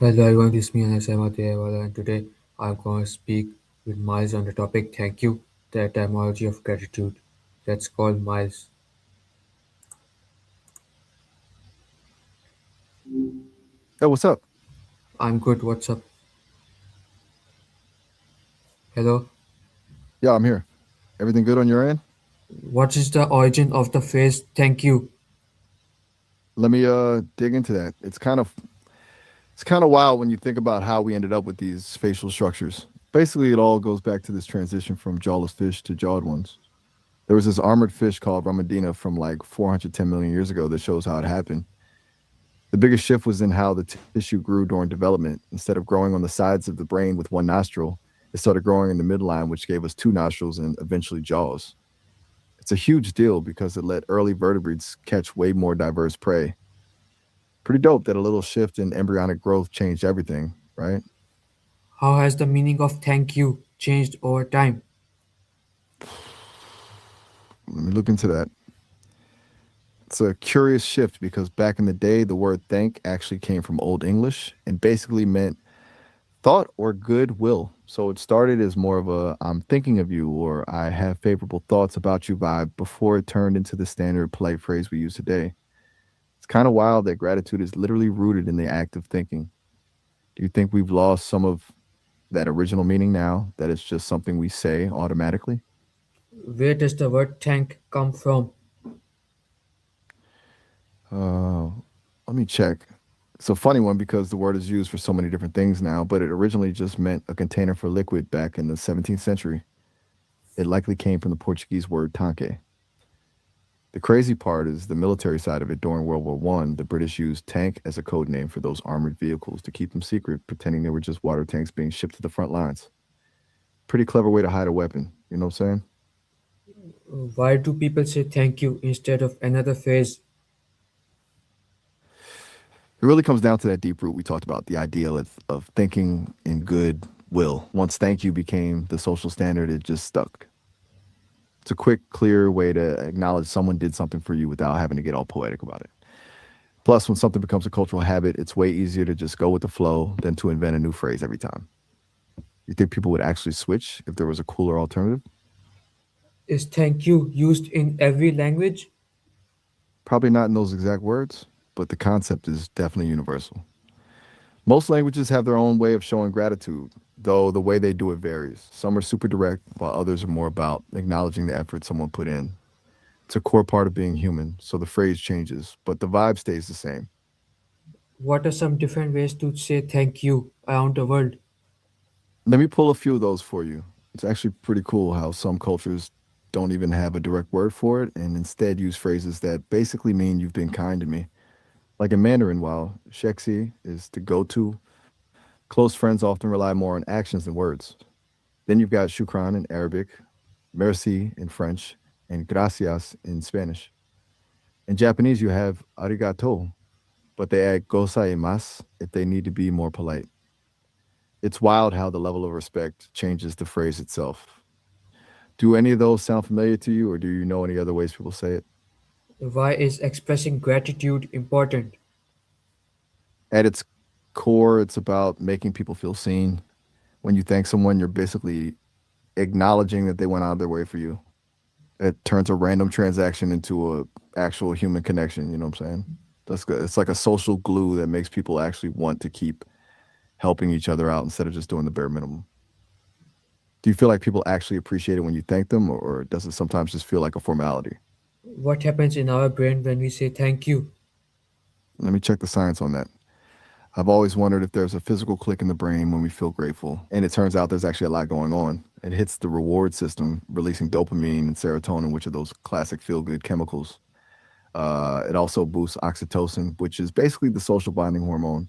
Hello everyone, this is me and today I'm going to speak with Miles on the topic Thank You, the Etymology of Gratitude. Let's call Miles. Oh, what's up? I'm good, what's up? Hello. Yeah, I'm here. Everything good on your end? What is the origin of the phrase thank you? Let me dig into that. It's kind of wild when you think about how we ended up with these facial structures. Basically, it all goes back to this transition from jawless fish to jawed ones. There was this armored fish called Ramadina from like 410 million years ago that shows how it happened. The biggest shift was in how the tissue grew during development. Instead of growing on the sides of the brain with one nostril, it started growing in the midline, which gave us two nostrils and eventually jaws. It's a huge deal because it let early vertebrates catch way more diverse prey. Pretty dope that a little shift in embryonic growth changed everything, right? How has the meaning of thank you changed over time? Let me look into that. It's a curious shift because back in the day, the word thank actually came from Old English and basically meant thought or goodwill. So it started as more of a I'm thinking of you or I have favorable thoughts about you vibe before it turned into the standard polite phrase we use today. It's kind of wild that gratitude is literally rooted in the act of thinking. Do you think we've lost some of that original meaning now, that it's just something we say automatically? Where does the word thank come from? Uh, Let me check. It's a funny one because the word is used for so many different things now, but it originally just meant a container for liquid back in the 17th century. It likely came from the Portuguese word tanque. The crazy part is the military side of it. During World War One, the British used tank as a code name for those armored vehicles to keep them secret, pretending they were just water tanks being shipped to the front lines. Pretty clever way to hide a weapon, you know what I'm saying? Why do people say thank you instead of another phrase? It really comes down to that deep root we talked about, the idea of thinking in good will. Once thank you became the social standard, it just stuck. It's a quick, clear way to acknowledge someone did something for you without having to get all poetic about it. Plus, when something becomes a cultural habit, it's way easier to just go with the flow than to invent a new phrase every time. You think people would actually switch if there was a cooler alternative? Is thank you used in every language? Probably not in those exact words, but the concept is definitely universal. Most languages have their own way of showing gratitude, though the way they do it varies. Some are super direct, while others are more about acknowledging the effort someone put in. It's a core part of being human, so the phrase changes, but the vibe stays the same. What are some different ways to say thank you around the world? Let me pull a few of those for you. It's actually pretty cool how some cultures don't even have a direct word for it and instead use phrases that basically mean you've been kind to me. Like in Mandarin, while Shexi is to go to, close friends often rely more on actions than words. Then you've got shukran in Arabic, merci in French, and gracias in Spanish. In Japanese, you have arigato, but they add gozaimasu if they need to be more polite. It's wild how the level of respect changes the phrase itself. Do any of those sound familiar to you, or do you know any other ways people say it? Why is expressing gratitude important? At its core, it's about making people feel seen. When you thank someone, you're basically acknowledging that they went out of their way for you. It turns a random transaction into a actual human connection. You know what I'm saying? That's good. It's like a social glue that makes people actually want to keep helping each other out instead of just doing the bare minimum. Do you feel like people actually appreciate it when you thank them, or does it sometimes just feel like a formality? What happens in our brain when we say thank you? Let me check the science on that. I've always wondered if there's a physical click in the brain when we feel grateful. And it turns out there's actually a lot going on. It hits the reward system, releasing dopamine and serotonin, which are those classic feel good chemicals. It also boosts oxytocin, which is basically the social bonding hormone.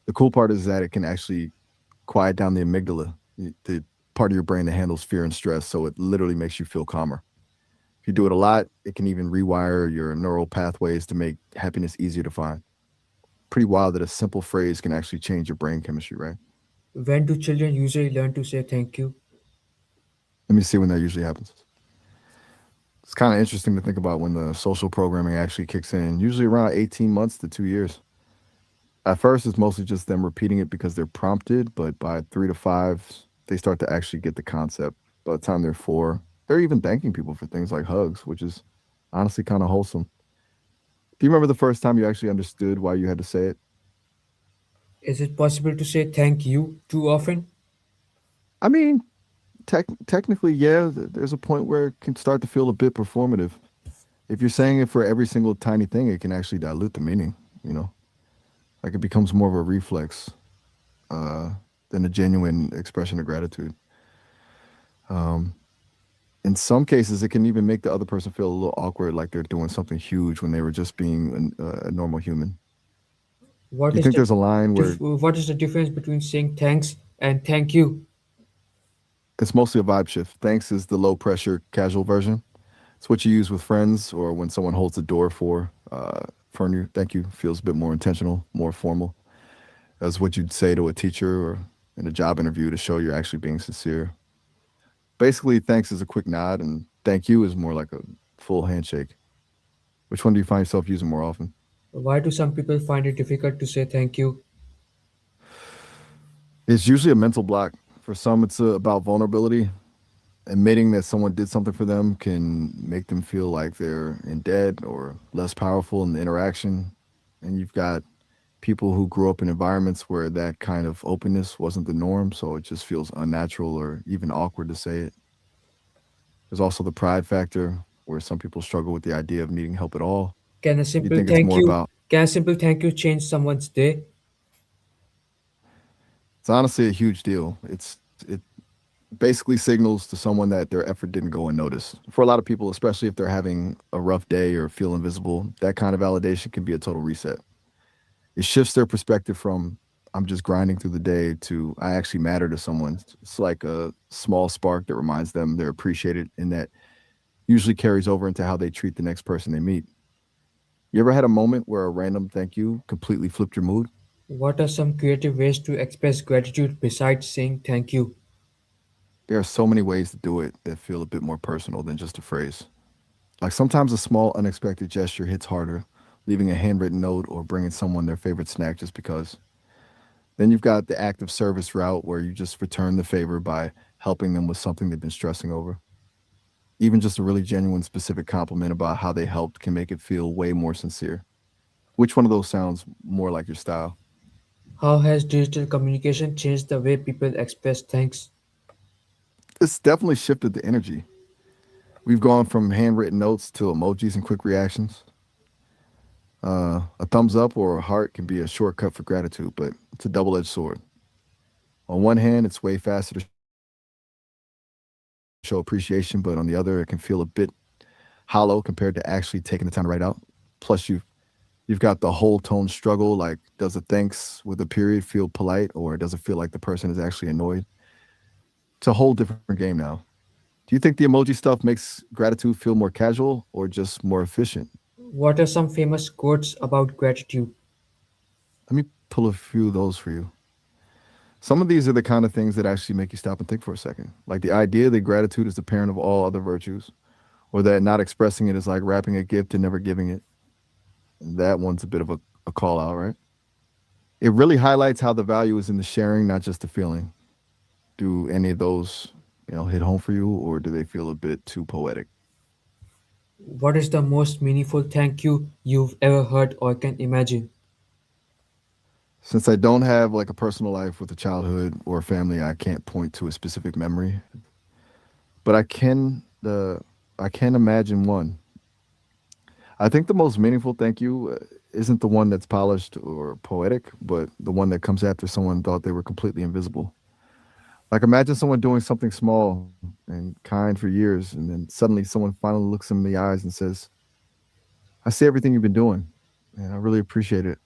The cool part is that it can actually quiet down the amygdala, the part of your brain that handles fear and stress. So it literally makes you feel calmer. If you do it a lot, it can even rewire your neural pathways to make happiness easier to find. Pretty wild that a simple phrase can actually change your brain chemistry, right? When do children usually learn to say thank you? Let me see when that usually happens. It's kind of interesting to think about when the social programming actually kicks in, usually around 18 months to 2 years. At first, it's mostly just them repeating it because they're prompted, but by 3 to 5, they start to actually get the concept. By the time they're 4, they're even thanking people for things like hugs, which is honestly kind of wholesome. Do you remember the first time you actually understood why you had to say it? Is it possible to say thank you too often? I mean, technically, yeah, there's a point where it can start to feel a bit performative. If you're saying it for every single tiny thing, it can actually dilute the meaning, you know? Like it becomes more of a reflex uh, than a genuine expression of gratitude. Um, in some cases, it can even make the other person feel a little awkward, like they're doing something huge when they were just being a normal human. What Do you is think the there's a line where what is the difference between saying thanks and thank you? it's mostly a vibe shift? Thanks is the low pressure, casual version. It's what you use with friends or when someone holds the door for you. Thank you feels a bit more intentional, more formal. As what you'd say to a teacher or in a job interview to show you're actually being sincere. Basically, thanks is a quick nod, and thank you is more like a full handshake. Which one do you find yourself using more often? Why do some people find it difficult to say thank you? It's usually a mental block. For some, it's about vulnerability. Admitting that someone did something for them can make them feel like they're in debt or less powerful in the interaction. And you've got people who grew up in environments where that kind of openness wasn't the norm, so it just feels unnatural or even awkward to say it. There's also the pride factor, where some people struggle with the idea of needing help at all. Can a You simple think it's thank more you about, can a simple thank you change someone's day? it's honestly a huge deal. It basically signals to someone that their effort didn't go unnoticed. For a lot of people, especially if they're having a rough day or feel invisible, that kind of validation can be a total reset. It shifts their perspective from I'm just grinding through the day to I actually matter to someone. It's like a small spark that reminds them they're appreciated, and that usually carries over into how they treat the next person they meet. You ever had a moment where a random thank you completely flipped your mood? What are some creative ways to express gratitude besides saying thank you? There are so many ways to do it that feel a bit more personal than just a phrase. Like sometimes a small, unexpected gesture hits harder, leaving a handwritten note or bringing someone their favorite snack just because. Then you've got the act of service route where you just return the favor by helping them with something they've been stressing over. Even just a really genuine, specific compliment about how they helped can make it feel way more sincere. Which one of those sounds more like your style? How has digital communication changed the way people express thanks? It's definitely shifted the energy. We've gone from handwritten notes to emojis and quick reactions. A thumbs up or a heart can be a shortcut for gratitude, but it's a double edged sword. On one hand, it's way faster to show appreciation, but on the other, it can feel a bit hollow compared to actually taking the time to write out. Plus, you've got the whole tone struggle. Like, does a thanks with a period feel polite, or does it feel like the person is actually annoyed? It's a whole different game now. Do you think the emoji stuff makes gratitude feel more casual or just more efficient? What are some famous quotes about gratitude? Let me pull a few of those for you. Some of these are the kind of things that actually make you stop and think for a second. Like the idea that gratitude is the parent of all other virtues, or that not expressing it is like wrapping a gift and never giving it. That one's a bit of a call out, right? It really highlights how the value is in the sharing, not just the feeling. Do any of those, hit home for you, or do they feel a bit too poetic? What is the most meaningful thank you you've ever heard or can imagine? Since I don't have like a personal life with a childhood or a family, I can't point to a specific memory, but I can imagine one. I think the most meaningful thank you isn't the one that's polished or poetic, but the one that comes after someone thought they were completely invisible. Like imagine someone doing something small and kind for years, and then suddenly someone finally looks them in the eyes and says, "I see everything you've been doing, and I really appreciate it."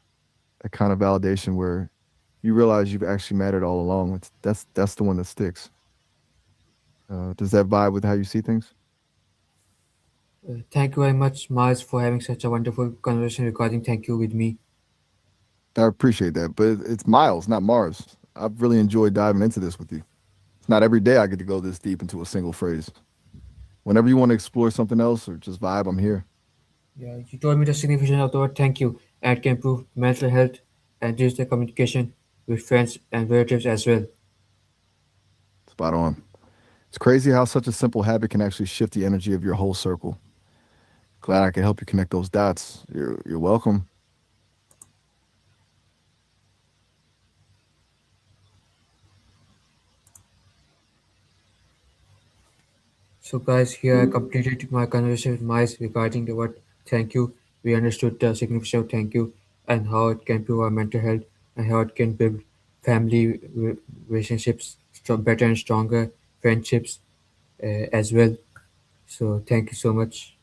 That kind of validation where you realize you've actually mattered all along. That's the one that sticks. Does that vibe with how you see things? Thank you very much, Miles, for having such a wonderful conversation regarding thank you with me. I appreciate that, but it's Miles, not Mars. I've really enjoyed diving into this with you. It's not every day I get to go this deep into a single phrase. Whenever you want to explore something else or just vibe, I'm here. Yeah, you told me the significance of the word thank you and it can improve mental health. and digital communication with friends and relatives as well. Spot on. It's crazy how such a simple habit can actually shift the energy of your whole circle. Glad I could help you connect those dots. You're welcome. So, guys, here I completed my conversation with Miles regarding the word thank you. We understood the significance of thank you and how it can improve our mental health and how it can build family relationships better and stronger, friendships as well. So, thank you so much.